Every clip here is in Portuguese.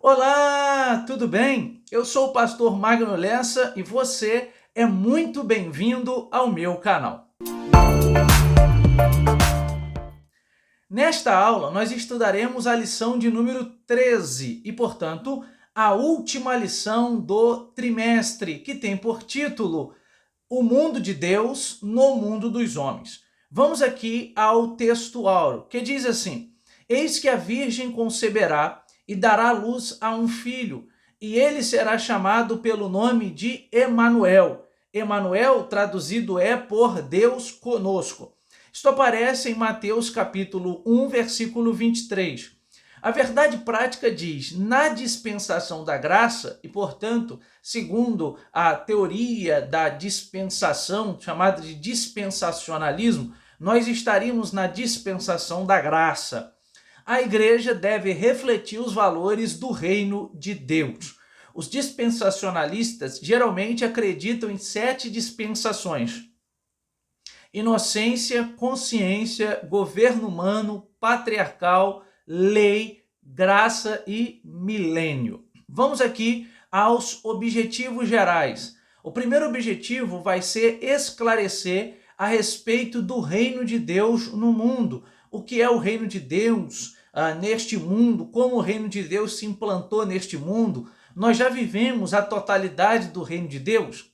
Olá, tudo bem? Eu sou o pastor Magno Lessa e você é muito bem-vindo ao meu canal. Nesta aula, nós estudaremos a lição de número 13 e, portanto, a última lição do trimestre, que tem por título O Mundo de Deus no Mundo dos Homens. Vamos aqui ao texto áureo, que diz assim: Eis que a Virgem conceberá e dará luz a um filho, e ele será chamado pelo nome de Emanuel. Emanuel, traduzido é por Deus conosco. Isto aparece em Mateus capítulo 1, versículo 23. A verdade prática diz, na dispensação da graça, e portanto, segundo a teoria da dispensação, chamada de dispensacionalismo, nós estaríamos na dispensação da graça. A igreja deve refletir os valores do reino de Deus. Os dispensacionalistas geralmente acreditam em 7 dispensações: inocência, consciência, governo humano, patriarcal, lei, graça e milênio. Vamos aqui aos objetivos gerais. O primeiro objetivo vai ser esclarecer a respeito do reino de Deus no mundo. O que é o reino de Deus neste mundo, como o reino de Deus se implantou neste mundo. Nós já vivemos a totalidade do reino de Deus.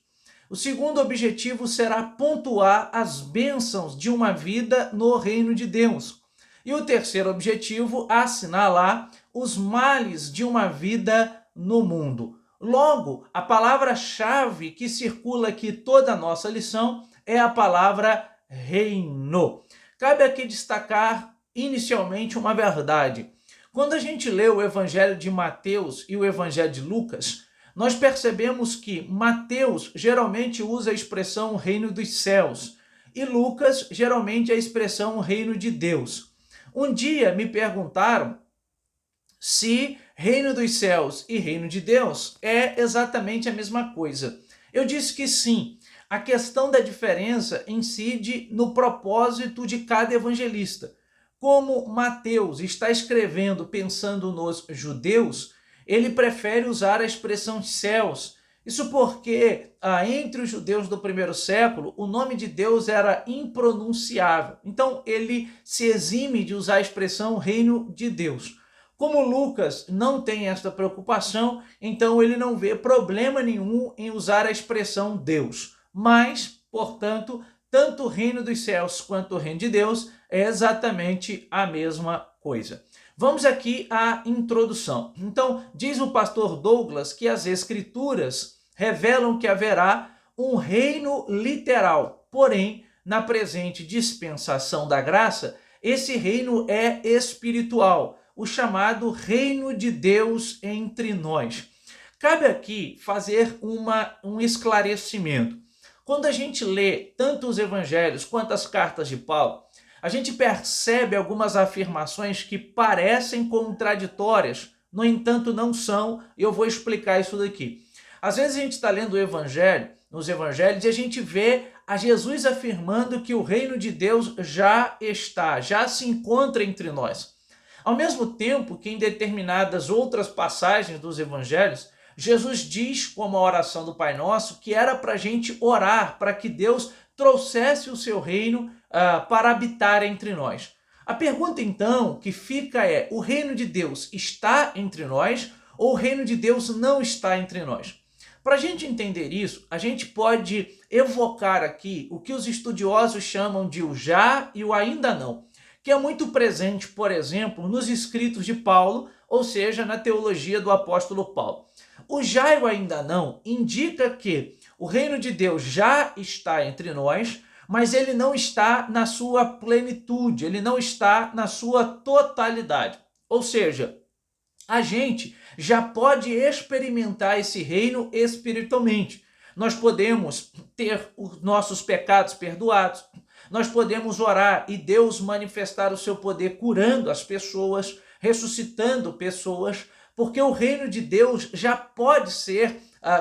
O segundo objetivo será pontuar as bênçãos de uma vida no reino de Deus. E o terceiro objetivo, assinalar os males de uma vida no mundo. Logo, a palavra-chave que circula aqui toda a nossa lição é a palavra reino. Cabe aqui destacar inicialmente uma verdade. Quando a gente lê o Evangelho de Mateus e o Evangelho de Lucas, nós percebemos que Mateus geralmente usa a expressão reino dos céus e Lucas geralmente a expressão reino de Deus. Um dia me perguntaram se reino dos céus e reino de Deus é exatamente a mesma coisa. Eu disse que sim. A questão da diferença incide no propósito de cada evangelista. Como Mateus está escrevendo pensando nos judeus, ele prefere usar a expressão céus. Isso porque, entre os judeus do primeiro século, o nome de Deus era impronunciável. Então, ele se exime de usar a expressão reino de Deus. Como Lucas não tem esta preocupação, então ele não vê problema nenhum em usar a expressão Deus. Mas, portanto, tanto o reino dos céus quanto o reino de Deus é exatamente a mesma coisa. Vamos aqui à introdução. Então, diz o pastor Douglas que as escrituras revelam que haverá um reino literal. Porém, na presente dispensação da graça, esse reino é espiritual, o chamado reino de Deus entre nós. Cabe aqui fazer um esclarecimento. Quando a gente lê tanto os evangelhos quanto as cartas de Paulo, a gente percebe algumas afirmações que parecem contraditórias, no entanto não são, e eu vou explicar isso daqui. Às vezes a gente está lendo o evangelho, nos evangelhos, e a gente vê a Jesus afirmando que o reino de Deus já se encontra entre nós. Ao mesmo tempo que em determinadas outras passagens dos evangelhos, Jesus diz, como a oração do Pai Nosso, que era para a gente orar para que Deus trouxesse o seu reino para habitar entre nós. A pergunta então que fica é, o reino de Deus está entre nós ou o reino de Deus não está entre nós? Para a gente entender isso, a gente pode evocar aqui o que os estudiosos chamam de o já e o ainda não, que é muito presente, por exemplo, nos escritos de Paulo, ou seja, na teologia do apóstolo Paulo. O já e o ainda não indica que o reino de Deus já está entre nós, mas ele não está na sua plenitude, ele não está na sua totalidade. Ou seja, a gente já pode experimentar esse reino espiritualmente. Nós podemos ter os nossos pecados perdoados, nós podemos orar e Deus manifestar o seu poder curando as pessoas, ressuscitando pessoas, porque o reino de Deus já pode ser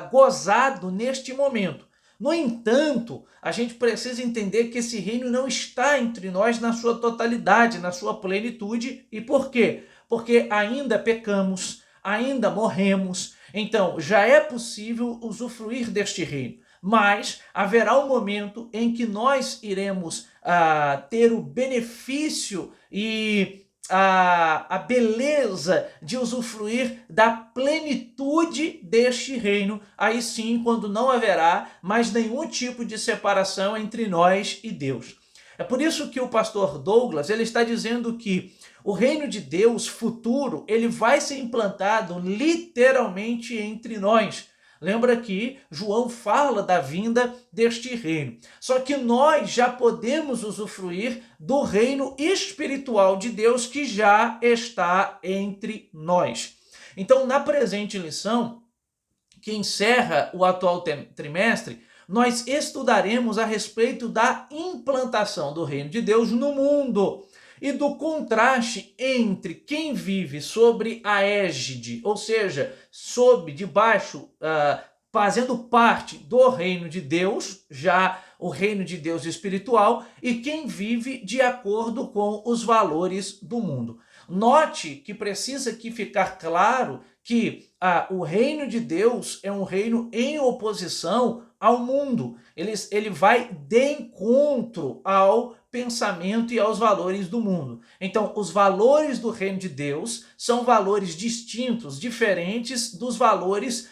gozado neste momento. No entanto, a gente precisa entender que esse reino não está entre nós na sua totalidade, na sua plenitude. E por quê? Porque ainda pecamos, ainda morremos, então já é possível usufruir deste reino. Mas haverá um momento em que nós iremos ter o benefício e a beleza de usufruir da plenitude deste reino, aí sim, quando não haverá mais nenhum tipo de separação entre nós e Deus. É por isso que o pastor Douglas ele está dizendo que o reino de Deus futuro ele vai ser implantado literalmente entre nós. Lembra que João fala da vinda deste reino. Só que nós já podemos usufruir do reino espiritual de Deus que já está entre nós. Então, na presente lição, que encerra o atual trimestre, nós estudaremos a respeito da implantação do reino de Deus no mundo e do contraste entre quem vive sobre a égide, ou seja, debaixo, fazendo parte do reino de Deus, já o reino de Deus espiritual, e quem vive de acordo com os valores do mundo. Note que precisa aqui ficar claro que o reino de Deus é um reino em oposição ao mundo. Ele vai de encontro ao pensamento e aos valores do mundo. Então, os valores do reino de Deus são valores distintos, diferentes dos valores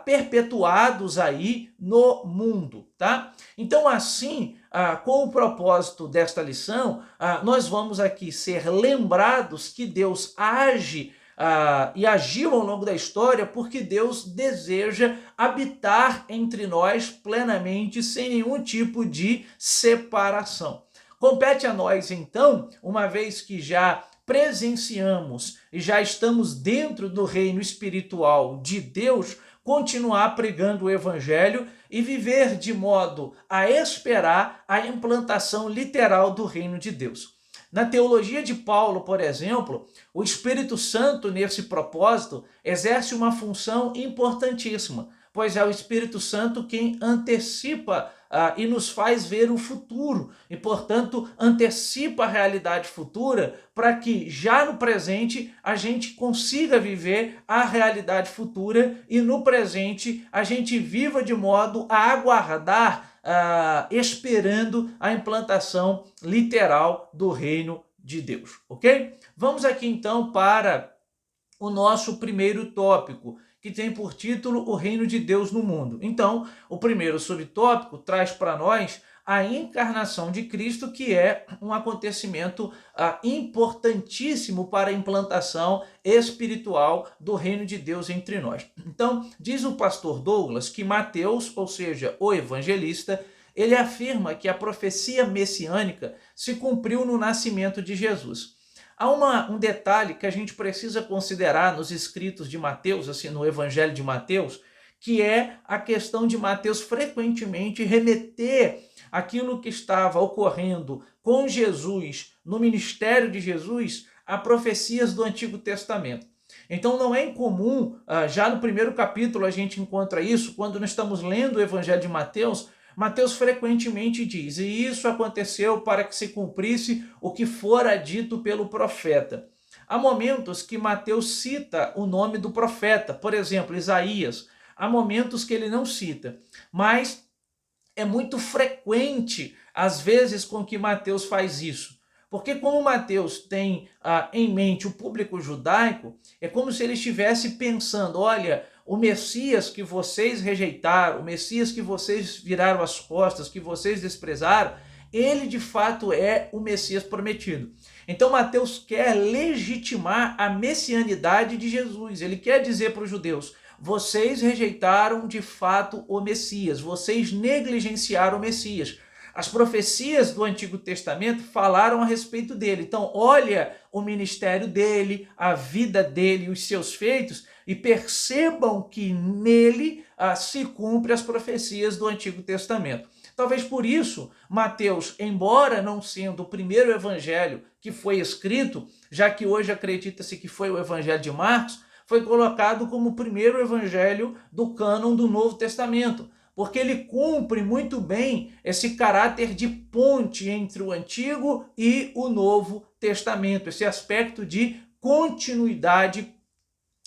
perpetuados aí no mundo, tá? Então, assim, com o propósito desta lição, nós vamos aqui ser lembrados que Deus age e agiu ao longo da história porque Deus deseja habitar entre nós plenamente, sem nenhum tipo de separação. Compete a nós, então, uma vez que já presenciamos e já estamos dentro do reino espiritual de Deus, continuar pregando o evangelho e viver de modo a esperar a implantação literal do reino de Deus. Na teologia de Paulo, por exemplo, o Espírito Santo, nesse propósito, exerce uma função importantíssima, pois é o Espírito Santo quem antecipa e nos faz ver o futuro e, portanto, antecipa a realidade futura para que já no presente a gente consiga viver a realidade futura e no presente a gente viva de modo a aguardar, esperando a implantação literal do reino de Deus, ok? Vamos aqui então para o nosso primeiro tópico, que tem por título o reino de Deus no mundo. Então, o primeiro subtópico traz para nós a encarnação de Cristo, que é um acontecimento importantíssimo para a implantação espiritual do reino de Deus entre nós. Então, diz o pastor Douglas que Mateus, ou seja, o evangelista, ele afirma que a profecia messiânica se cumpriu no nascimento de Jesus. Há um detalhe que a gente precisa considerar nos escritos de Mateus, assim, no Evangelho de Mateus, que é a questão de Mateus frequentemente remeter aquilo que estava ocorrendo com Jesus, no ministério de Jesus, a profecias do Antigo Testamento. Então não é incomum, já no primeiro capítulo a gente encontra isso, quando nós estamos lendo o Evangelho de Mateus, Mateus frequentemente diz, e isso aconteceu para que se cumprisse o que fora dito pelo profeta. Há momentos que Mateus cita o nome do profeta, por exemplo, Isaías. Há momentos que ele não cita, mas é muito frequente, às vezes, com que Mateus faz isso. Porque como Mateus tem em mente o público judaico, é como se ele estivesse pensando, olha, o Messias que vocês rejeitaram, o Messias que vocês viraram as costas, que vocês desprezaram, ele de fato é o Messias prometido. Então Mateus quer legitimar a messianidade de Jesus. Ele quer dizer para os judeus, vocês rejeitaram de fato o Messias, vocês negligenciaram o Messias. As profecias do Antigo Testamento falaram a respeito dele. Então, olha o ministério dele, a vida dele, os seus feitos, e percebam que nele se cumprem as profecias do Antigo Testamento. Talvez por isso, Mateus, embora não sendo o primeiro evangelho que foi escrito, já que hoje acredita-se que foi o evangelho de Marcos, foi colocado como o primeiro evangelho do cânon do Novo Testamento, porque ele cumpre muito bem esse caráter de ponte entre o Antigo e o Novo Testamento, esse aspecto de continuidade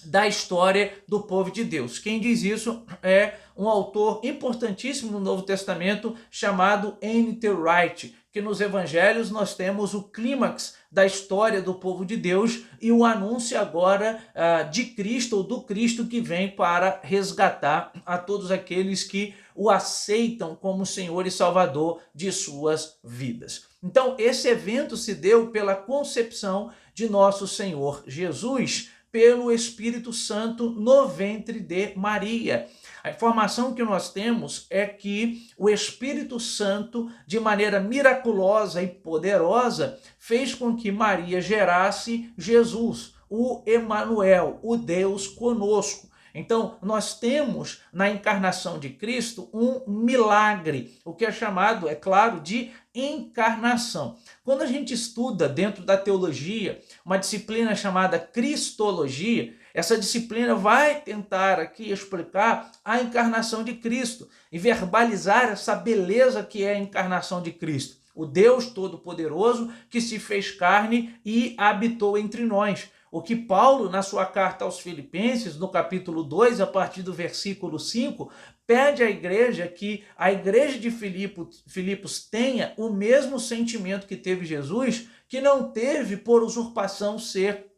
da história do povo de Deus. Quem diz isso é um autor importantíssimo no Novo Testamento chamado N.T. Wright, que nos evangelhos nós temos o clímax da história do povo de Deus e o anúncio agora de Cristo, ou do Cristo que vem para resgatar a todos aqueles que o aceitam como Senhor e Salvador de suas vidas. Então, esse evento se deu pela concepção de nosso Senhor Jesus pelo Espírito Santo no ventre de Maria. A informação que nós temos é que o Espírito Santo, de maneira miraculosa e poderosa, fez com que Maria gerasse Jesus, o Emanuel, o Deus conosco. Então, nós temos na encarnação de Cristo um milagre, o que é chamado, é claro, de encarnação. Quando a gente estuda dentro da teologia uma disciplina chamada Cristologia, essa disciplina vai tentar aqui explicar a encarnação de Cristo e verbalizar essa beleza que é a encarnação de Cristo. O Deus Todo-Poderoso que se fez carne e habitou entre nós. O que Paulo, na sua carta aos Filipenses, no capítulo 2, a partir do versículo 5, pede à igreja que a igreja de Filipos tenha o mesmo sentimento que teve Jesus, que não teve por usurpação ser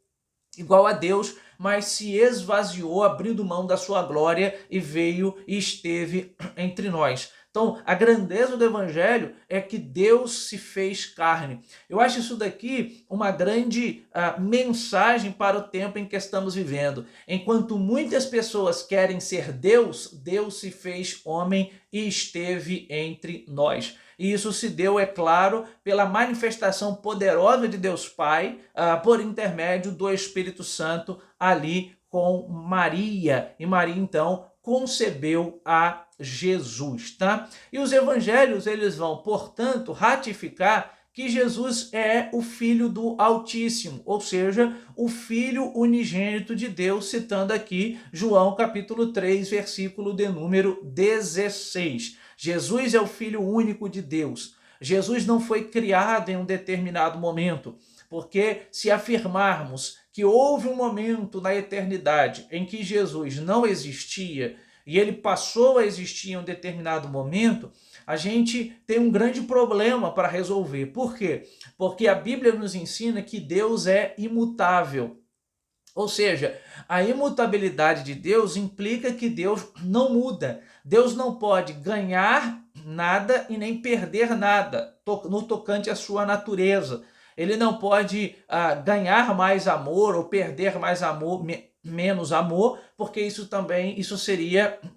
igual a Deus, mas se esvaziou, abrindo mão da sua glória e veio e esteve entre nós. Então, a grandeza do evangelho é que Deus se fez carne. Eu acho isso daqui uma grande mensagem para o tempo em que estamos vivendo. Enquanto muitas pessoas querem ser Deus, Deus se fez homem e esteve entre nós. E isso se deu, é claro, pela manifestação poderosa de Deus Pai, por intermédio do Espírito Santo ali com Maria. E Maria, então, concebeu a Jesus, tá? E os evangelhos, eles vão, portanto, ratificar que Jesus é o Filho do Altíssimo, ou seja, o Filho unigênito de Deus, citando aqui João capítulo 3, versículo de número 16. Jesus é o Filho único de Deus. Jesus não foi criado em um determinado momento, porque se afirmarmos que houve um momento na eternidade em que Jesus não existia e ele passou a existir em um determinado momento, a gente tem um grande problema para resolver. Por quê? Porque a Bíblia nos ensina que Deus é imutável. Ou seja, a imutabilidade de Deus implica que Deus não muda. Deus não pode ganhar nada e nem perder nada no tocante à sua natureza. Ele não pode ganhar mais amor ou perder mais amor, menos amor, porque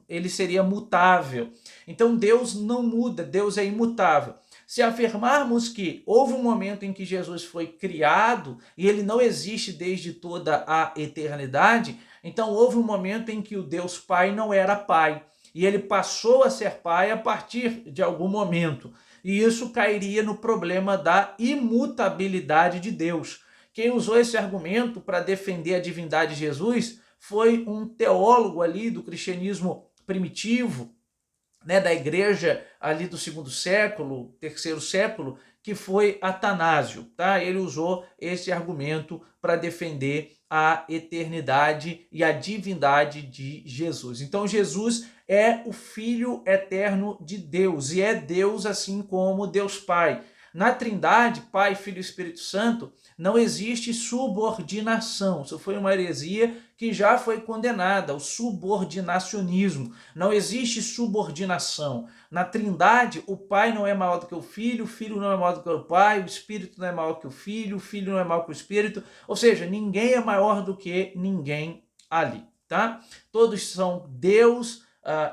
ele seria mutável. Então Deus não muda, Deus é imutável. Se afirmarmos que houve um momento em que Jesus foi criado e ele não existe desde toda a eternidade, então houve um momento em que o Deus Pai não era Pai e ele passou a ser Pai a partir de algum momento. E isso cairia no problema da imutabilidade de Deus. Quem usou esse argumento para defender a divindade de Jesus foi um teólogo ali do cristianismo primitivo, né, da igreja ali do segundo século, terceiro século, que foi Atanásio, tá? Ele usou esse argumento para defender a eternidade e a divindade de Jesus. Então Jesus é o Filho eterno de Deus e é Deus assim como Deus Pai. Na Trindade, Pai, Filho e Espírito Santo, não existe subordinação. Isso foi uma heresia que já foi condenada, o subordinacionismo. Não existe subordinação. Na Trindade, o Pai não é maior do que o Filho não é maior do que o Pai, o Espírito não é maior que o Filho não é maior que o Espírito. Ou seja, ninguém é maior do que ninguém ali, tá? Todos são Deus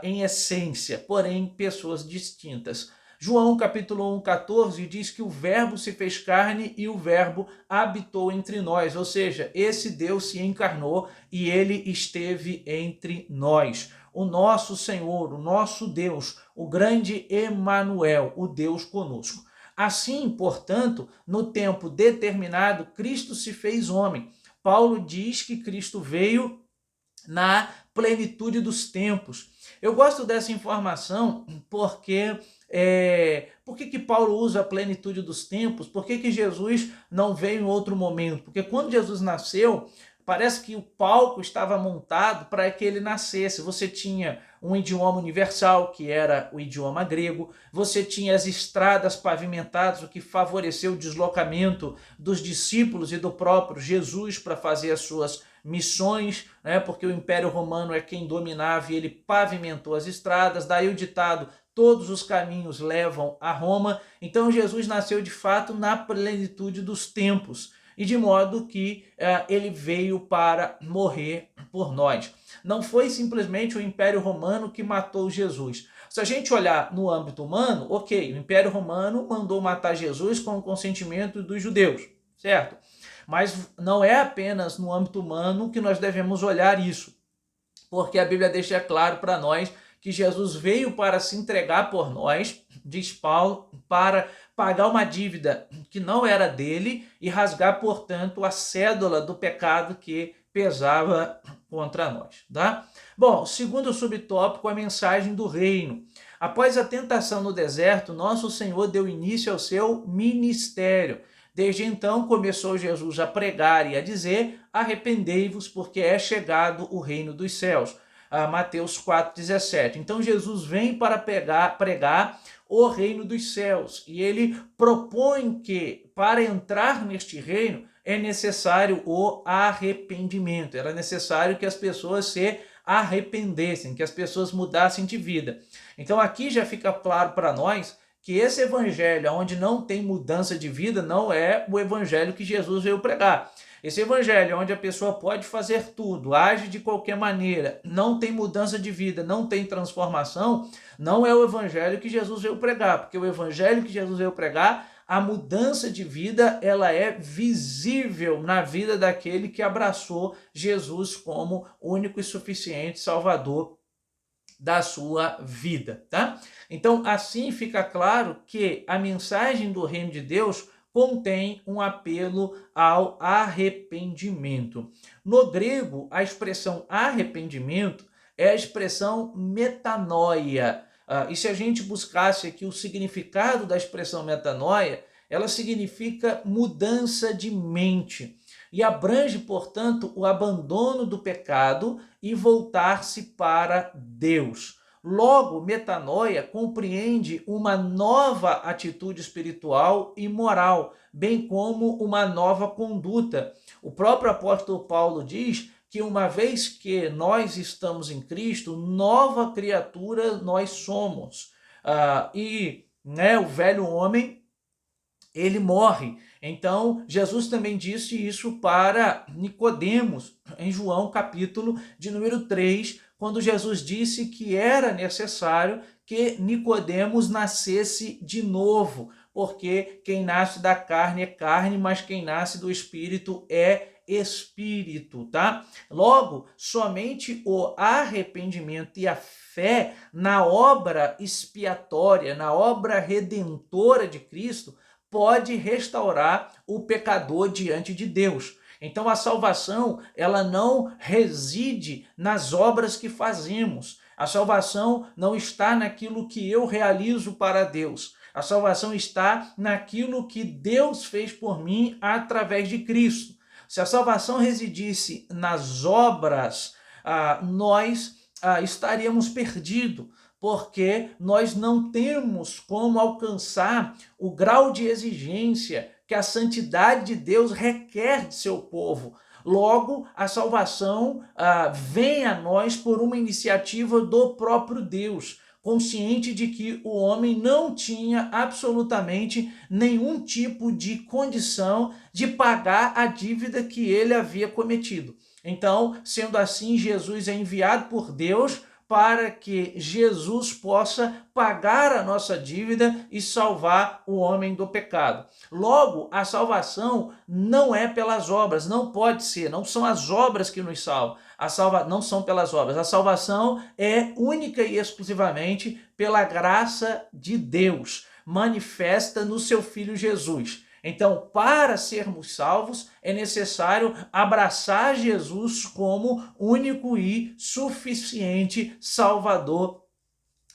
em essência, porém pessoas distintas. João capítulo 1,14 diz que o verbo se fez carne e o verbo habitou entre nós, ou seja, esse Deus se encarnou e ele esteve entre nós. O nosso Senhor, o nosso Deus, o grande Emanuel, o Deus conosco. Assim, portanto, no tempo determinado, Cristo se fez homem. Paulo diz que Cristo veio na plenitude dos tempos. Eu gosto dessa informação porque por que Paulo usa a plenitude dos tempos? Por que Jesus não veio em outro momento? Porque quando Jesus nasceu, Parece que o palco estava montado para que ele nascesse. Você tinha um idioma universal, que era o idioma grego, você tinha as estradas pavimentadas, o que favoreceu o deslocamento dos discípulos e do próprio Jesus para fazer as suas missões, né? Porque o Império Romano é quem dominava e ele pavimentou as estradas, daí o ditado: todos os caminhos levam a Roma. Então Jesus nasceu de fato na plenitude dos tempos, e de modo que ele veio para morrer por nós. Não foi simplesmente o Império Romano que matou Jesus. Se a gente olhar no âmbito humano, ok, o Império Romano mandou matar Jesus com o consentimento dos judeus, certo? Mas não é apenas no âmbito humano que nós devemos olhar isso, porque a Bíblia deixa claro para nós que Jesus veio para se entregar por nós, diz Paulo, para pagar uma dívida que não era dele e rasgar, portanto, a cédula do pecado que pesava contra nós, tá? Bom, segundo subtópico, a mensagem do reino. Após a tentação no deserto, nosso Senhor deu início ao seu ministério. Desde então começou Jesus a pregar e a dizer: arrependei-vos, porque é chegado o reino dos céus. Mateus 4,17. Então Jesus vem para pregar o reino dos céus, e ele propõe que para entrar neste reino é necessário o arrependimento, era necessário que as pessoas se arrependessem, que as pessoas mudassem de vida. Então aqui já fica claro para nós que esse evangelho onde não tem mudança de vida não é o evangelho que Jesus veio pregar. Esse evangelho onde a pessoa pode fazer tudo, age de qualquer maneira, não tem mudança de vida, não tem transformação, não é o evangelho que Jesus veio pregar, porque o evangelho que Jesus veio pregar, a mudança de vida, ela é visível na vida daquele que abraçou Jesus como único e suficiente Salvador da sua vida, tá? Então, assim fica claro que a mensagem do reino de Deus contém um apelo ao arrependimento. No grego, a expressão arrependimento é a expressão metanoia. E se a gente buscasse aqui o significado da expressão metanoia, ela significa mudança de mente e abrange, portanto, o abandono do pecado e voltar-se para Deus. Logo, metanoia compreende uma nova atitude espiritual e moral, bem como uma nova conduta. O próprio apóstolo Paulo diz que uma vez que nós estamos em Cristo, nova criatura nós somos. O velho homem, ele morre. Então, Jesus também disse isso para Nicodemos, em João capítulo de número 3, quando Jesus disse que era necessário que Nicodemos nascesse de novo, porque quem nasce da carne é carne, mas quem nasce do Espírito é Espírito, tá? Logo, somente o arrependimento e a fé na obra expiatória, na obra redentora de Cristo, pode restaurar o pecador diante de Deus. Então a salvação, ela não reside nas obras que fazemos. A salvação não está naquilo que eu realizo para Deus. A salvação está naquilo que Deus fez por mim através de Cristo. Se a salvação residisse nas obras, nós estaríamos perdidos, porque nós não temos como alcançar o grau de exigência que a santidade de Deus requer de seu povo. Logo, a salvação vem a nós por uma iniciativa do próprio Deus, consciente de que o homem não tinha absolutamente nenhum tipo de condição de pagar a dívida que ele havia cometido. Então, sendo assim, Jesus é enviado por Deus para que Jesus possa pagar a nossa dívida e salvar o homem do pecado. Logo, a salvação não é pelas obras, não pode ser, não são as obras que nos salvam. Não são pelas obras. A salvação é única e exclusivamente pela graça de Deus, manifesta no seu Filho Jesus. Então, para sermos salvos, é necessário abraçar Jesus como único e suficiente Salvador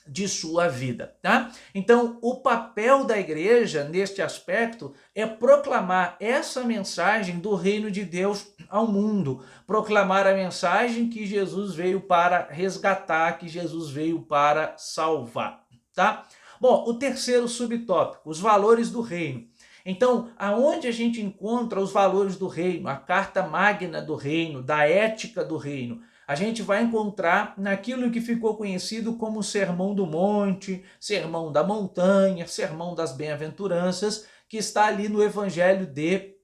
de sua vida, tá? Então, o papel da igreja neste aspecto é proclamar essa mensagem do reino de Deus ao mundo, proclamar a mensagem que Jesus veio para resgatar, que Jesus veio para salvar, tá? Bom, o terceiro subtópico, os valores do reino. Então, aonde a gente encontra os valores do reino, a carta magna do reino, da ética do reino? A gente vai encontrar naquilo que ficou conhecido como Sermão do Monte, Sermão da Montanha, Sermão das Bem-aventuranças, que está ali no Evangelho de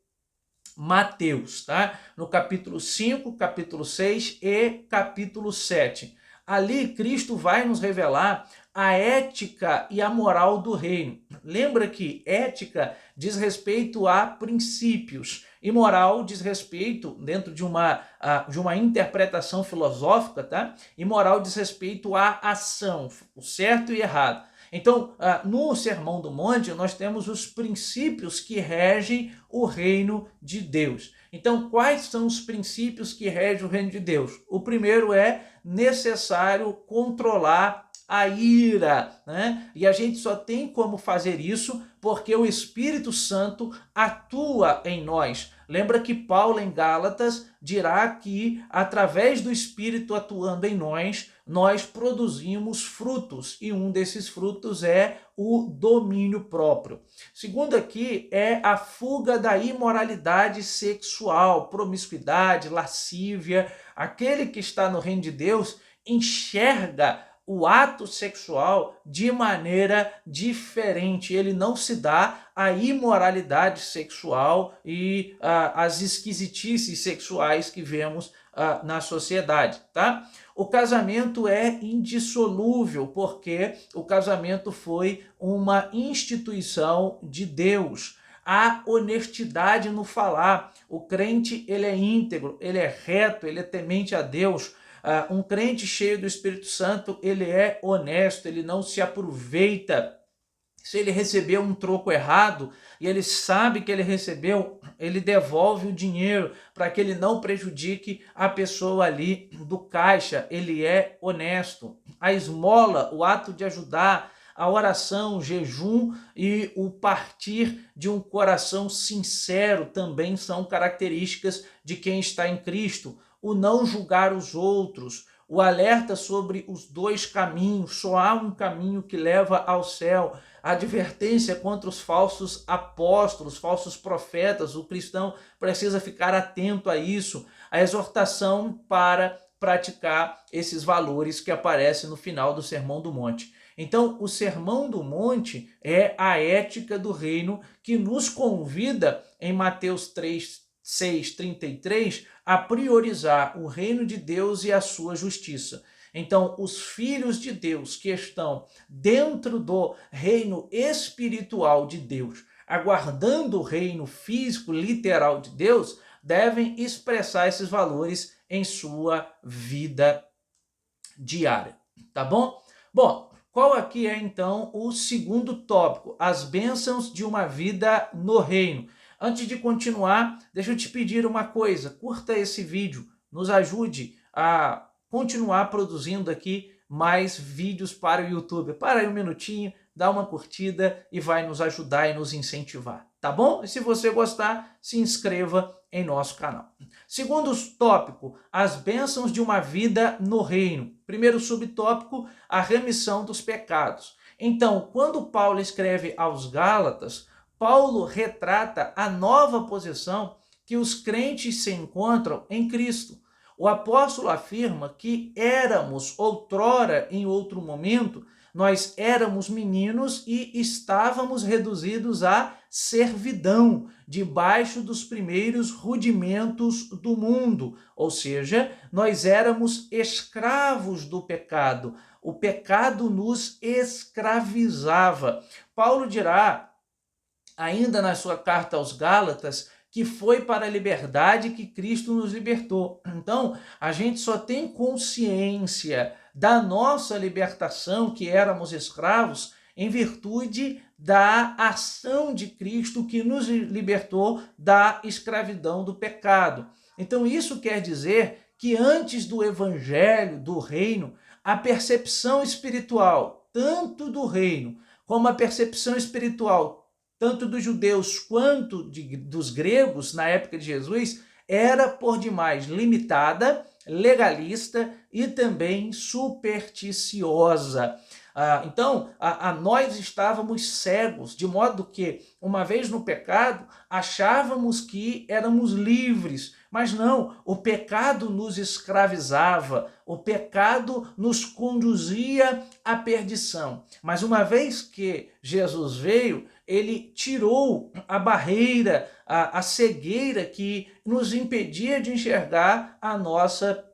Mateus, tá? No capítulo 5, capítulo 6 e capítulo 7. Ali Cristo vai nos revelar a ética e a moral do reino. Lembra que ética diz respeito a princípios e moral diz respeito, dentro de uma interpretação filosófica, tá? E moral diz respeito à ação, o certo e errado. Então, no Sermão do Monte, nós temos os princípios que regem o reino de Deus. Então, quais são os princípios que regem o reino de Deus? O primeiro é necessário controlar a ira, né? E a gente só tem como fazer isso porque o Espírito Santo atua em nós. Lembra que Paulo em Gálatas dirá que através do Espírito atuando em nós produzimos frutos, e um desses frutos é o domínio próprio. Segundo aqui é a fuga da imoralidade sexual, promiscuidade, lascívia. Aquele que está no reino de Deus enxerga o ato sexual de maneira diferente. Ele não se dá à imoralidade sexual e às esquisitices sexuais que vemos na sociedade, tá? O casamento é indissolúvel, porque o casamento foi uma instituição de Deus. Há honestidade no falar. O crente, ele é íntegro, ele é reto, ele é temente a Deus. Um crente cheio do Espírito Santo, ele é honesto, ele não se aproveita. Se ele recebeu um troco errado e ele sabe que ele recebeu, ele devolve o dinheiro para que ele não prejudique a pessoa ali do caixa. Ele é honesto. A esmola, o ato de ajudar, a oração, o jejum e o partir de um coração sincero também são características de quem está em Cristo. O não julgar os outros, o alerta sobre os dois caminhos, só há um caminho que leva ao céu, a advertência contra os falsos apóstolos, falsos profetas. O cristão precisa ficar atento a isso, a exortação para praticar esses valores que aparecem no final do Sermão do Monte. Então, o Sermão do Monte é a ética do reino que nos convida, em Mateus 3, 6, 33, a priorizar o reino de Deus e a sua justiça. Então, os filhos de Deus que estão dentro do reino espiritual de Deus, aguardando o reino físico, literal de Deus, devem expressar esses valores em sua vida diária, tá bom? Bom, qual aqui é então o segundo tópico? As bênçãos de uma vida no reino. Antes de continuar, deixa eu te pedir uma coisa, curta esse vídeo, nos ajude a continuar produzindo aqui mais vídeos para o YouTube. Para aí um minutinho, dá uma curtida e vai nos ajudar e nos incentivar, tá bom? E se você gostar, se inscreva em nosso canal. Segundo tópico, as bênçãos de uma vida no reino. Primeiro subtópico, a remissão dos pecados. Então, quando Paulo escreve aos Gálatas, Paulo retrata a nova posição que os crentes se encontram em Cristo. O apóstolo afirma que éramos outrora, em outro momento, nós éramos meninos e estávamos reduzidos à servidão, debaixo dos primeiros rudimentos do mundo. Ou seja, nós éramos escravos do pecado. O pecado nos escravizava. Paulo dirá, ainda na sua carta aos Gálatas, que foi para a liberdade que Cristo nos libertou. Então, a gente só tem consciência da nossa libertação, que éramos escravos, em virtude da ação de Cristo que nos libertou da escravidão do pecado. Então, isso quer dizer que antes do evangelho, do reino, a percepção espiritual tanto do reino como a percepção espiritual, tanto dos judeus quanto dos gregos na época de Jesus, era por demais limitada, legalista e também supersticiosa. Então, nós estávamos cegos, de modo que, uma vez no pecado, achávamos que éramos livres, mas não, o pecado nos escravizava, o pecado nos conduzia à perdição. Mas uma vez que Jesus veio, ele tirou a barreira, a cegueira que nos impedia de enxergar a nossa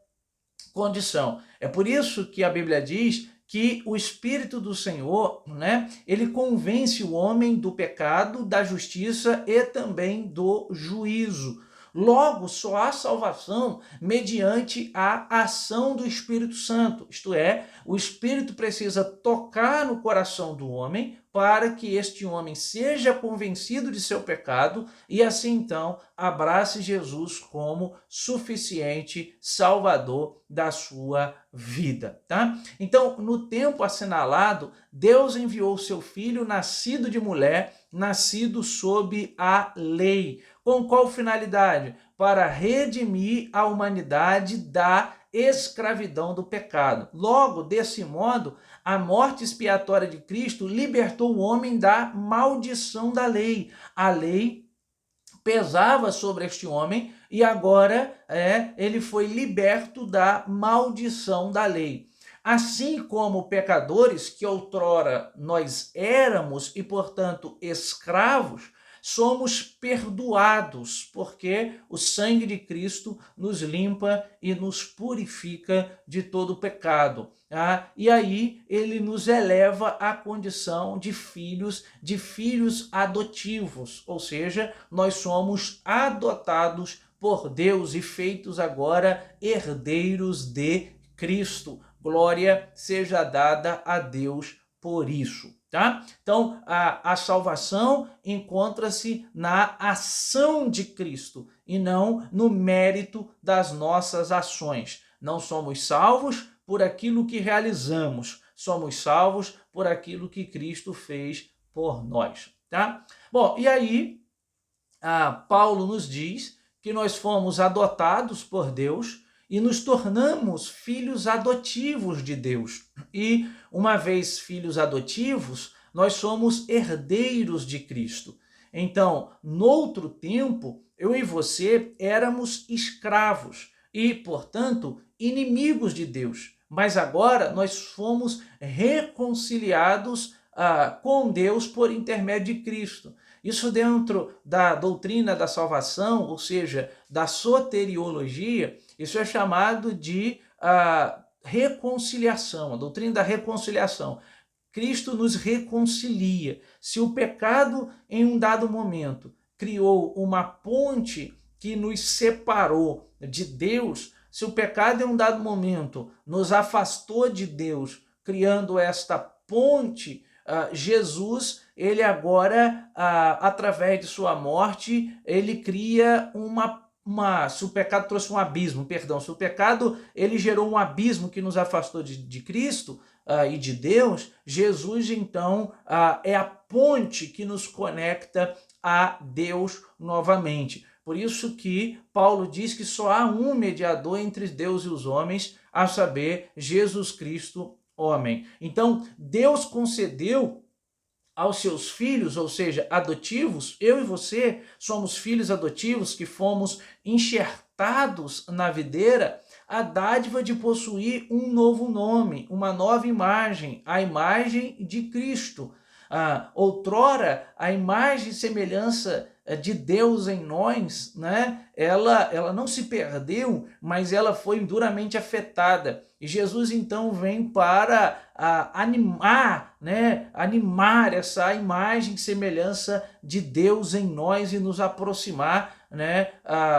condição. É por isso que a Bíblia diz que o Espírito do Senhor, né, ele convence o homem do pecado, da justiça e também do juízo. Logo, só há salvação mediante a ação do Espírito Santo. Isto é, o Espírito precisa tocar no coração do homem para que este homem seja convencido de seu pecado e assim então abrace Jesus como suficiente Salvador da sua vida, tá? Então, no tempo assinalado, Deus enviou seu filho nascido de mulher, nascido sob a lei. Com qual finalidade? Para redimir a humanidade da escravidão do pecado. Logo, desse modo, a morte expiatória de Cristo libertou o homem da maldição da lei. A lei pesava sobre este homem e agora ele foi liberto da maldição da lei. Assim como pecadores que outrora nós éramos e, portanto, escravos, somos perdoados, porque o sangue de Cristo nos limpa e nos purifica de todo pecado. E aí ele nos eleva à condição de filhos adotivos, ou seja, nós somos adotados por Deus e feitos agora herdeiros de Cristo. Glória seja dada a Deus por isso. Tá? Então, a salvação encontra-se na ação de Cristo e não no mérito das nossas ações. Não somos salvos por aquilo que realizamos, somos salvos por aquilo que Cristo fez por nós. Tá? Bom, e aí, Paulo nos diz que nós fomos adotados por Deus e nos tornamos filhos adotivos de Deus. E, uma vez filhos adotivos, nós somos herdeiros de Cristo. Então, noutro tempo, eu e você éramos escravos e, portanto, inimigos de Deus. Mas agora nós fomos reconciliados com Deus por intermédio de Cristo. Isso dentro da doutrina da salvação, ou seja, da soteriologia, isso é chamado de reconciliação, a doutrina da reconciliação. Cristo nos reconcilia. Se o pecado, em um dado momento, criou uma ponte que nos separou de Deus, se o pecado, em um dado momento, nos afastou de Deus, criando esta ponte, Jesus, ele agora, através de sua morte, ele cria se o pecado trouxe um abismo, se o pecado ele gerou um abismo que nos afastou de Cristo e de Deus, Jesus então é a ponte que nos conecta a Deus novamente. Por isso que Paulo diz que só há um mediador entre Deus e os homens, a saber, Jesus Cristo, homem. Então, Deus concedeu aos seus filhos, ou seja, adotivos, eu e você somos filhos adotivos que fomos enxertados na videira, a dádiva de possuir um novo nome, uma nova imagem, a imagem de Cristo. Outrora, a imagem e semelhança de Deus em nós, né? Ela não se perdeu, mas ela foi duramente afetada. E Jesus então vem para animar, né? Animar essa imagem e semelhança de Deus em nós e nos aproximar, né?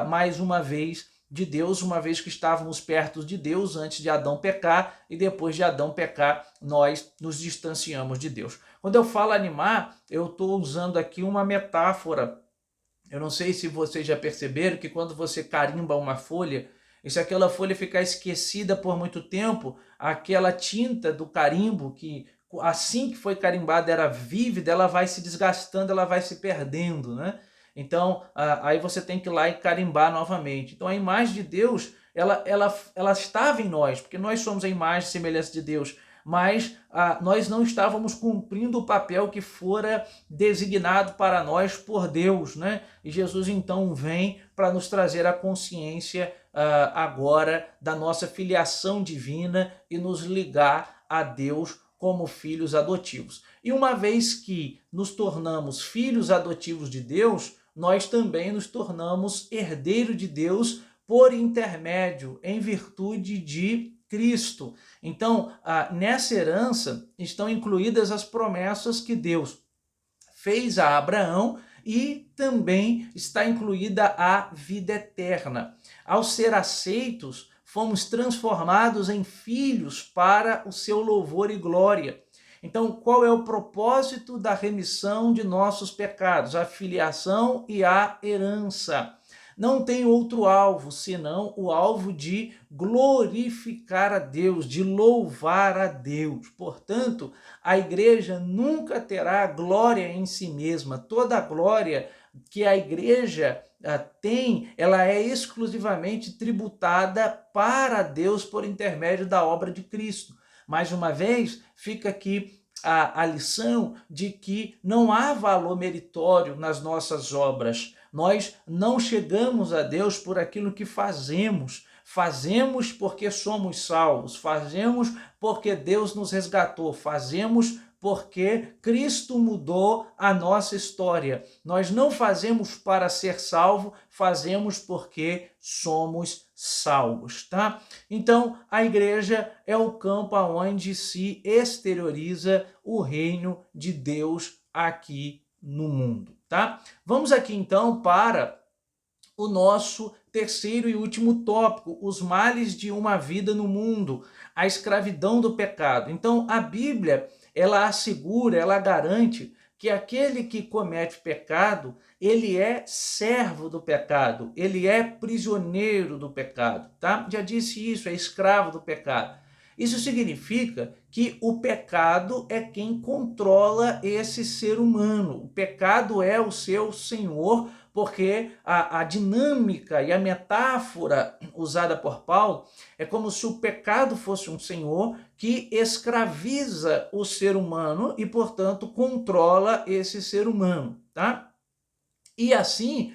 Mais uma vez de Deus, uma vez que estávamos perto de Deus antes de Adão pecar e depois de Adão pecar, nós nos distanciamos de Deus. Quando eu falo animar, eu estou usando aqui uma metáfora. Eu não sei se vocês já perceberam que quando você carimba uma folha, e se aquela folha ficar esquecida por muito tempo, aquela tinta do carimbo que assim que foi carimbada era vívida, ela vai se desgastando, ela vai se perdendo, né? Então, aí você tem que ir lá e carimbar novamente. Então, a imagem de Deus, ela estava em nós, porque nós somos a imagem e semelhança de Deus, mas nós não estávamos cumprindo o papel que fora designado para nós por Deus, né? E Jesus, então, vem para nos trazer a consciência agora da nossa filiação divina e nos ligar a Deus como filhos adotivos. E uma vez que nos tornamos filhos adotivos de Deus, nós também nos tornamos herdeiro de Deus por intermédio, em virtude de Cristo. Então, nessa herança estão incluídas as promessas que Deus fez a Abraão e também está incluída a vida eterna. Ao ser aceitos, fomos transformados em filhos para o seu louvor e glória. Então, qual é o propósito da remissão de nossos pecados? A filiação e a herança. Não tem outro alvo, senão o alvo de glorificar a Deus, de louvar a Deus. Portanto, a igreja nunca terá glória em si mesma. Toda a glória que a igreja tem, ela é exclusivamente tributada para Deus por intermédio da obra de Cristo. Mais uma vez, fica aqui a lição de que não há valor meritório nas nossas obras. Nós não chegamos a Deus por aquilo que fazemos. Fazemos porque somos salvos, fazemos porque Deus nos resgatou, fazemos porque Cristo mudou a nossa história. Nós não fazemos para ser salvo, fazemos porque somos salvos, tá? Então, a igreja é o campo onde se exterioriza o reino de Deus aqui no mundo, tá? Vamos aqui então para o nosso terceiro e último tópico, os males de uma vida no mundo, a escravidão do pecado. Então, a Bíblia, ela assegura, ela garante que aquele que comete pecado, ele é servo do pecado, ele é prisioneiro do pecado, tá? Já disse isso, é escravo do pecado. Isso significa que o pecado é quem controla esse ser humano. O pecado é o seu senhor, porque a dinâmica e a metáfora usada por Paulo é como se o pecado fosse um senhor que escraviza o ser humano e, portanto, controla esse ser humano, tá? E assim,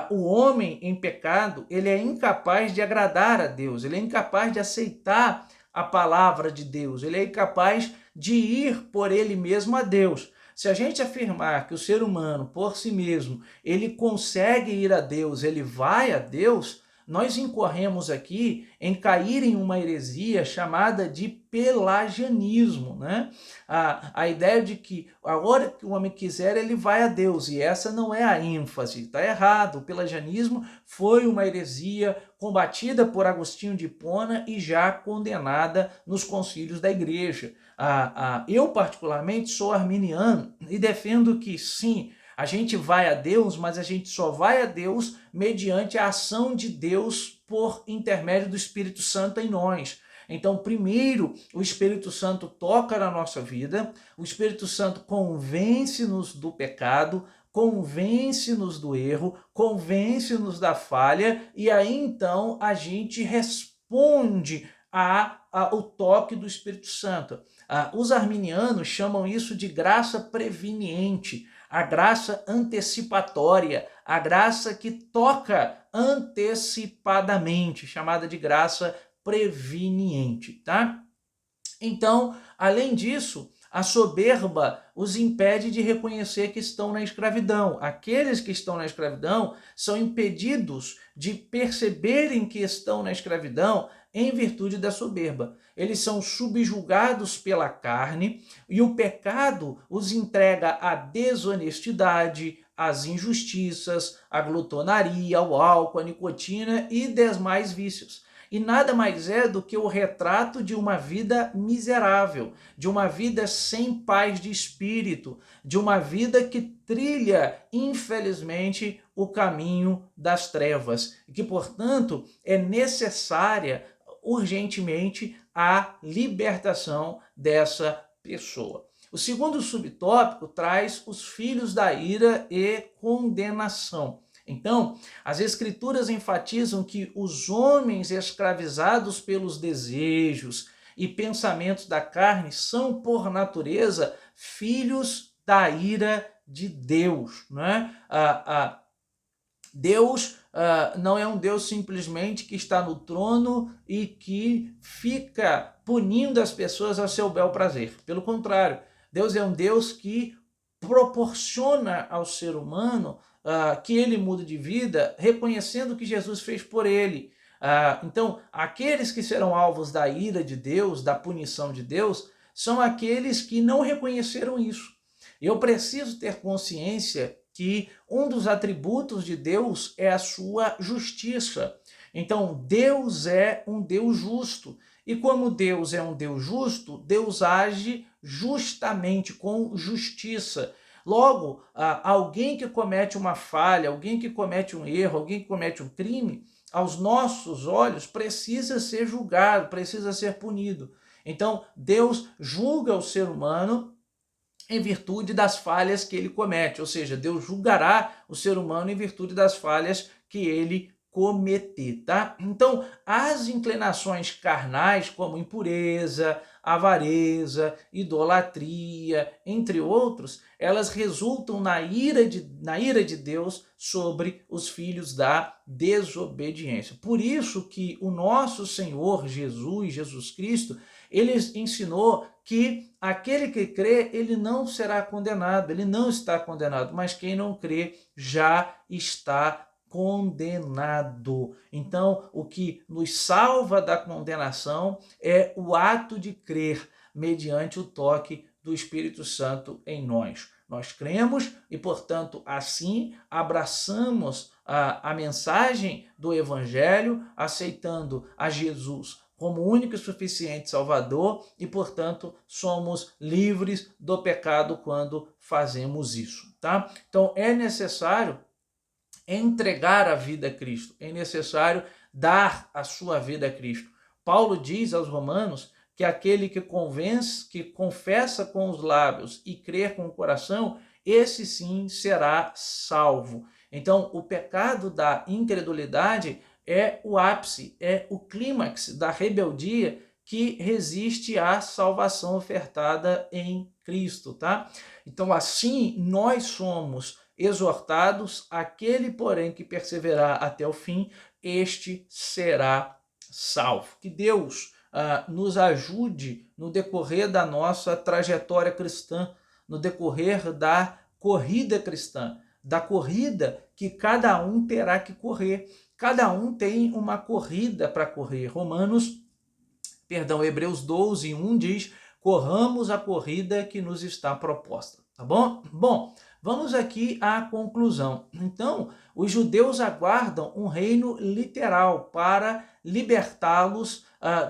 o homem em pecado, ele é incapaz de agradar a Deus, ele é incapaz de aceitar a palavra de Deus, ele é incapaz de ir por ele mesmo a Deus. Se a gente afirmar que o ser humano, por si mesmo, ele consegue ir a Deus, ele vai a Deus, nós incorremos aqui em cair em uma heresia chamada de pelagianismo, né? A ideia de que a hora que o homem quiser, ele vai a Deus, e essa não é a ênfase, está errado. O pelagianismo foi uma heresia combatida por Agostinho de Hipona e já condenada nos concílios da igreja. Eu, particularmente, sou arminiano e defendo que, sim, a gente vai a Deus, mas a gente só vai a Deus mediante a ação de Deus por intermédio do Espírito Santo em nós. Então, primeiro, o Espírito Santo toca na nossa vida, o Espírito Santo convence-nos do pecado, convence-nos do erro, convence-nos da falha, e aí então a gente responde ao toque do Espírito Santo. Os arminianos chamam isso de graça preveniente, a graça antecipatória, a graça que toca antecipadamente, chamada de graça preveniente, tá? Então, além disso, a soberba os impede de reconhecer que estão na escravidão. Aqueles que estão na escravidão são impedidos de perceberem que estão na escravidão em virtude da soberba. Eles são subjugados pela carne e o pecado os entrega à desonestidade, às injustiças, à glutonaria, ao álcool, à nicotina e demais vícios. E nada mais é do que o retrato de uma vida miserável, de uma vida sem paz de espírito, de uma vida que trilha, infelizmente, o caminho das trevas, e que, portanto, é necessária urgentemente a libertação dessa pessoa. O segundo subtópico traz os filhos da ira e condenação. Então, as Escrituras enfatizam que os homens escravizados pelos desejos e pensamentos da carne são, por natureza, filhos da ira de Deus. Né? Deus não é um Deus simplesmente que está no trono e que fica punindo as pessoas a seu bel prazer. Pelo contrário, Deus é um Deus que proporciona ao ser humano que ele mude de vida, reconhecendo o que Jesus fez por ele. Então, aqueles que serão alvos da ira de Deus, da punição de Deus, são aqueles que não reconheceram isso. Eu preciso ter consciência que um dos atributos de Deus é a sua justiça. Então, Deus é um Deus justo. E como Deus é um Deus justo, Deus age justamente, com justiça. Logo, alguém que comete uma falha, alguém que comete um erro, alguém que comete um crime, aos nossos olhos precisa ser julgado, precisa ser punido. Então, Deus julga o ser humano em virtude das falhas que ele comete, ou seja, Deus julgará o ser humano em virtude das falhas que ele cometer, tá? Então, as inclinações carnais, como impureza, avareza, idolatria, entre outros, elas resultam na ira de Deus sobre os filhos da desobediência. Por isso que o nosso Senhor Jesus Cristo, ele ensinou que aquele que crê, ele não será condenado, ele não está condenado, mas quem não crê já está condenado. Então, o que nos salva da condenação é o ato de crer mediante o toque do Espírito Santo em nós. Nós cremos e, portanto, assim abraçamos a mensagem do Evangelho, aceitando a Jesus como único e suficiente Salvador e, portanto, somos livres do pecado quando fazemos isso, tá? Então, é necessário entregar a vida a Cristo, é necessário dar a sua vida a Cristo. Paulo diz aos Romanos que aquele que convence, que confessa com os lábios e crer com o coração, esse sim será salvo. Então, o pecado da incredulidade é o ápice, é o clímax da rebeldia que resiste à salvação ofertada em Cristo, tá? Então, assim, nós somos exortados, aquele, porém, que perseverar até o fim, este será salvo. Que Deus nos ajude no decorrer da nossa trajetória cristã, no decorrer da corrida cristã, da corrida que cada um terá que correr. Cada um tem uma corrida para correr. Hebreus 12, 1 diz: corramos a corrida que nos está proposta. Tá bom? Bom, vamos aqui à conclusão. Então, os judeus aguardam um reino literal para libertá-los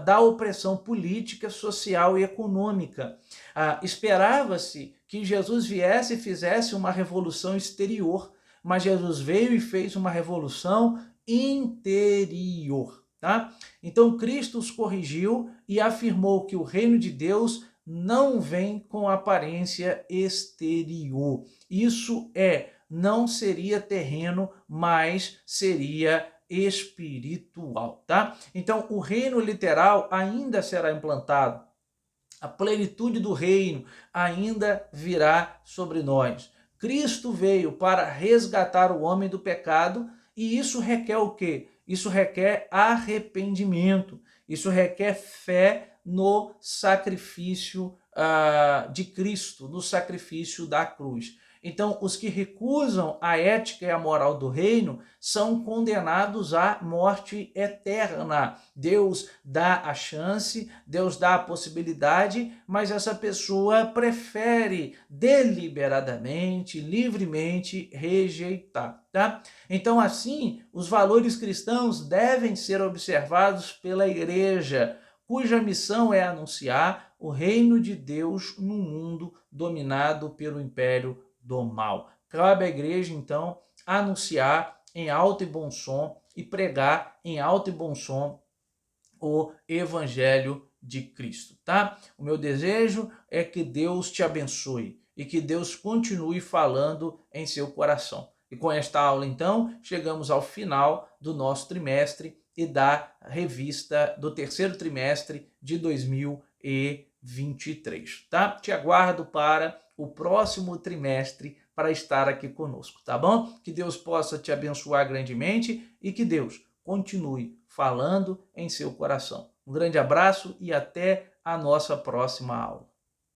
da opressão política, social e econômica. Esperava-se que Jesus viesse e fizesse uma revolução exterior, mas Jesus veio e fez uma revolução interior. Tá? Então, Cristo os corrigiu e afirmou que o reino de Deus não vem com aparência exterior. Isso não seria terreno, mas seria espiritual, tá? Então, o reino literal ainda será implantado. A plenitude do reino ainda virá sobre nós. Cristo veio para resgatar o homem do pecado e isso requer o quê? Isso requer arrependimento, isso requer fé no sacrifício de Cristo, no sacrifício da cruz. Então, os que recusam a ética e a moral do reino são condenados à morte eterna. Deus dá a chance, Deus dá a possibilidade, mas essa pessoa prefere deliberadamente, livremente rejeitar, tá? Então, assim, os valores cristãos devem ser observados pela igreja, cuja missão é anunciar o reino de Deus num mundo dominado pelo império do mal. Cabe à igreja, então, anunciar em alto e bom som e pregar em alto e bom som o evangelho de Cristo, tá? O meu desejo é que Deus te abençoe e que Deus continue falando em seu coração. E com esta aula, então, chegamos ao final do nosso trimestre e da revista do terceiro trimestre de 2023, tá? Te aguardo para o próximo trimestre para estar aqui conosco, tá bom? Que Deus possa te abençoar grandemente e que Deus continue falando em seu coração. Um grande abraço e até a nossa próxima aula.